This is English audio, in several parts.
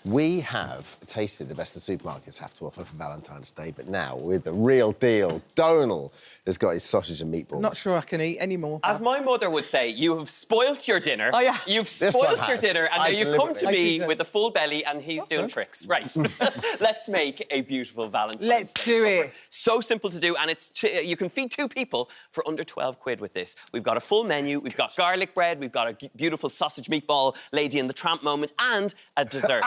We have tasted the best the supermarkets have to offer for Valentine's Day, but now, with the real deal, Donal has got his sausage and meatballs. I'm not sure I can eat any more. As my mother would say, you have spoilt your dinner. Oh, yeah. You've spoilt your dinner, and now you come to me with a full belly, and he's doing tricks. Right. Let's make a beautiful Valentine's Day. Let's do it. So simple to do, and it's you can feed 2 people for under 12 quid with this. We've got a full menu, we've got garlic bread, we've got a beautiful sausage meatball, Lady in the Tramp moment, and a dessert.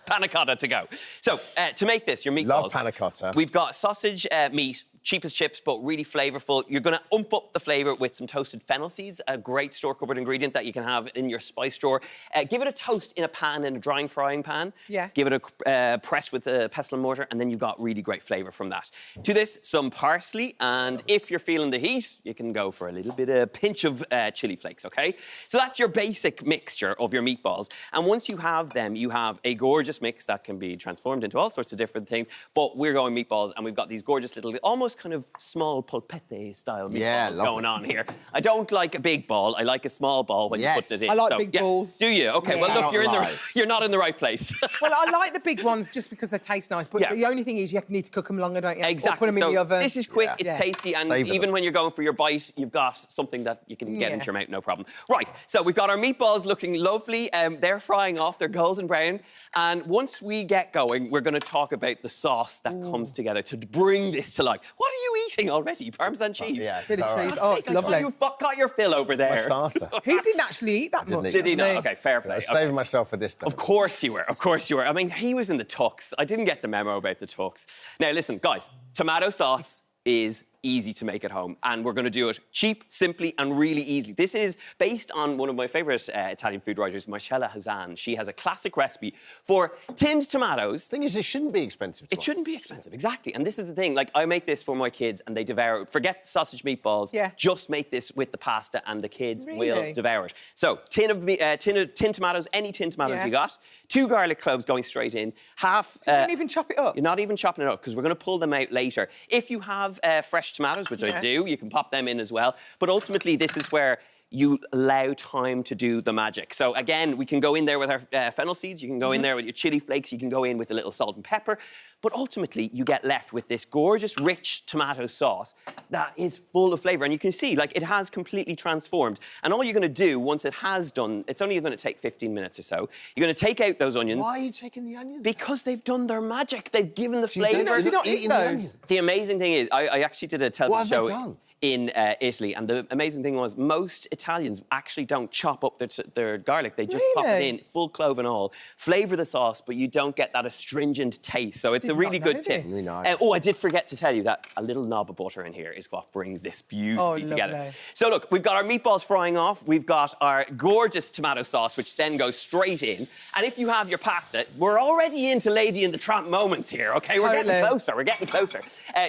Pannacotta to go. So, to make this, your meatballs... Love pannacotta. We've got sausage meat, cheap as chips, but really flavourful. You're going to ump up the flavour with some toasted fennel seeds, a great store-cupboard ingredient that you can have in your spice drawer. Give it a toast in a pan, in a drying frying pan. Yeah. Give it a press with a pestle and mortar, and then you've got really great flavour from that. To this, some parsley, and if you're feeling the heat, you can go for a little bit of pinch of chilli flakes, OK? So that's your basic mixture of your meatballs. And once you have them, you have a gorgeous mix that can be transformed into all sorts of different things. But we're going meatballs, and we've got these gorgeous little, almost kind of small polpette style meatballs going on here. I don't like a big ball. I like a small ball when you put it in. I like big balls. Do you? OK, well, look, you're not in the right place. Well, I like the big ones just because they taste nice, but the only thing is you need to cook them longer, don't you? Exactly. Or put them in the oven. This is quick, it's tasty, and even when you're going for your bite, you've got something that you can get into your mouth, no problem. Right, so we've got our meatballs looking lovely. They're frying off, they're golden brown. And once we get going, we're going to talk about the sauce that comes together to bring this to life. What are you eating already? Parmesan cheese? Yeah, bit of cheese. Oh, it's lovely. You've got your fill over there. My starter. He didn't actually eat that much. Did he not? OK, fair play. I was saving myself for this time. Of course you were. Of course you were. I mean, he was in the tux. I didn't get the memo about the tux. Now, listen, guys, tomato sauce is easy to make at home, and we're going to do it cheap, simply, and really easily. This is based on one of my favourite Italian food writers, Marcella Hazan. She has a classic recipe for tinned tomatoes. The thing is, it shouldn't be expensive. It shouldn't be expensive, exactly. And this is the thing, like, I make this for my kids, and they devour it. Forget the sausage meatballs. Yeah. Just make this with the pasta, and the kids will devour it. So, tin tomatoes, any tin tomatoes you got. 2 garlic cloves going straight in. Half... So you don't even chop it up? You're not even chopping it up, because we're going to pull them out later. If you have fresh tomatoes, which I do, you can pop them in as well. But ultimately, this is where you allow time to do the magic. So again, we can go in there with our fennel seeds, you can go in there with your chili flakes, you can go in with a little salt and pepper, but ultimately you get left with this gorgeous, rich tomato sauce that is full of flavour. And you can see, like, it has completely transformed. And all you're going to do, once it has done, it's only going to take 15 minutes or so, you're going to take out those onions. Why are you taking the onions? Because they've done their magic. They've given the flavour. You're not eating those. The amazing thing is, I actually did a television show. What have they done? In Italy, and the amazing thing was most Italians actually don't chop up their garlic. They just pop it in, full clove and all, flavour the sauce, but you don't get that astringent taste. So it's a really good tip. Really nice. Oh, I did forget to tell you that a little knob of butter in here is what brings this beautifully together. So look, we've got our meatballs frying off. We've got our gorgeous tomato sauce, which then goes straight in. And if you have your pasta, we're already into Lady in the Tramp moments here, OK? We're getting closer, we're getting closer.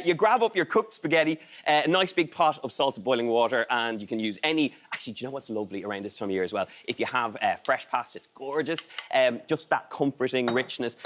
You grab up your cooked spaghetti, a nice big pot of salted boiling water, and you can use any... Actually, do you know what's lovely around this time of year as well? If you have fresh pasta, it's gorgeous. Just that comforting richness.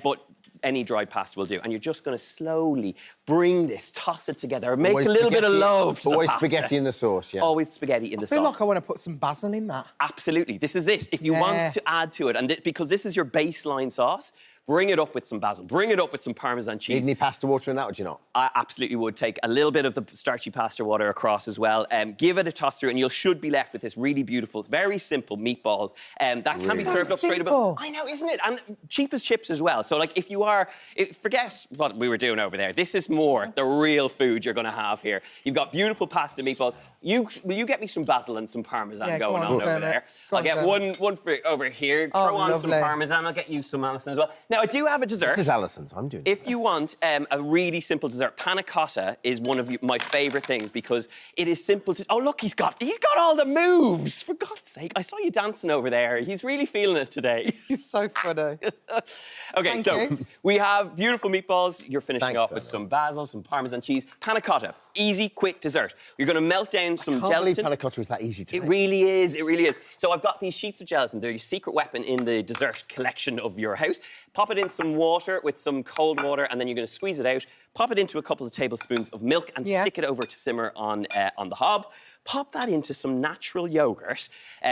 But any dried pasta will do. And you're just going to slowly bring this, toss it together, make a little bit of love to the pasta. Always spaghetti in the sauce, yeah. Always spaghetti in the sauce. I feel like I want to put some basil in that. Absolutely. This is it. If you want to add to it, and because this is your baseline sauce, bring it up with some basil. Bring it up with some Parmesan cheese. Need any pasta water in that, would you not? I absolutely would. Take a little bit of the starchy pasta water across as well. Give it a toss through, and you should be left with this really beautiful, very simple meatball. That can be served up straight above. I know, isn't it? And cheap as chips as well. So, like, if you are... forget what we were doing over there. This is more the real food you're going to have here. You've got beautiful pasta meatballs. Will you get me some basil and some Parmesan going on over there? I'll get one for over here. Throw on some Parmesan. I'll get you some Alison as well. Now, I do have a dessert. This is Alison's. I'm doing it. If you want a really simple dessert, pannacotta is one of my favourite things because it is simple to... Oh, look, he's got all the moves. For God's sake, I saw you dancing over there. He's really feeling it today. He's so funny. OK, so we have beautiful meatballs. You're finishing off with some basil, some Parmesan cheese. Pannacotta, easy, quick dessert. You're going to melt down some gelatin. I can't believe pannacotta is that easy to make. It really is, it really is. So I've got these sheets of gelatin. They're your secret weapon in the dessert collection of your house. Pop pop it in some water with some cold water, and then you're going to squeeze it out. Pop it into a couple of tablespoons of milk and stick it over to simmer on the hob. Pop that into some natural yogurt.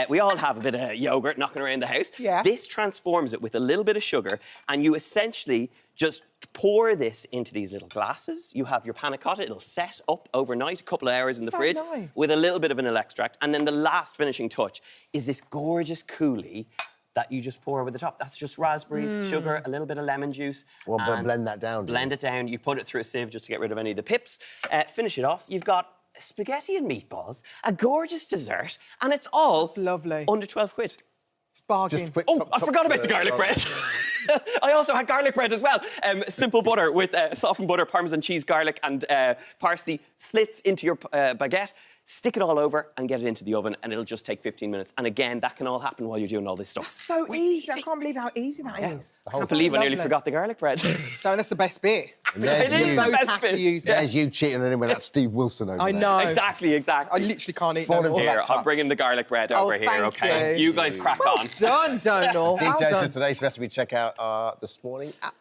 We all have a bit of yogurt knocking around the house. Yeah. This transforms it with a little bit of sugar, and you essentially just pour this into these little glasses. You have your panna cotta. It'll set up overnight, a couple of hours in the fridge, with a little bit of vanilla extract. And then the last finishing touch is this gorgeous coulis that you just pour over the top. That's just raspberries, sugar, a little bit of lemon juice. Well, but blend that down. Blend it down. You put it through a sieve just to get rid of any of the pips. Finish it off. You've got spaghetti and meatballs, a gorgeous dessert, and it's all lovely. Under 12 quid. It's bargain. I forgot about the garlic bread. I also had garlic bread as well. Simple butter with softened butter, Parmesan cheese, garlic, and parsley. Slits into your baguette. Stick it all over and get it into the oven, and it'll just take 15 minutes. And again, that can all happen while you're doing all this stuff. That's so easy. I can't believe how easy that is. I can't believe I nearly forgot the garlic bread. So that's the best bit. It is the best bit. There's you cheating on him with that Steve Wilson over there. I know. Exactly. I literally can't eat Falling no more. Here, I'm bringing the garlic bread over here, okay? You. You guys crack on. Done, Donal. Details for today's recipe, check out our This Morning app.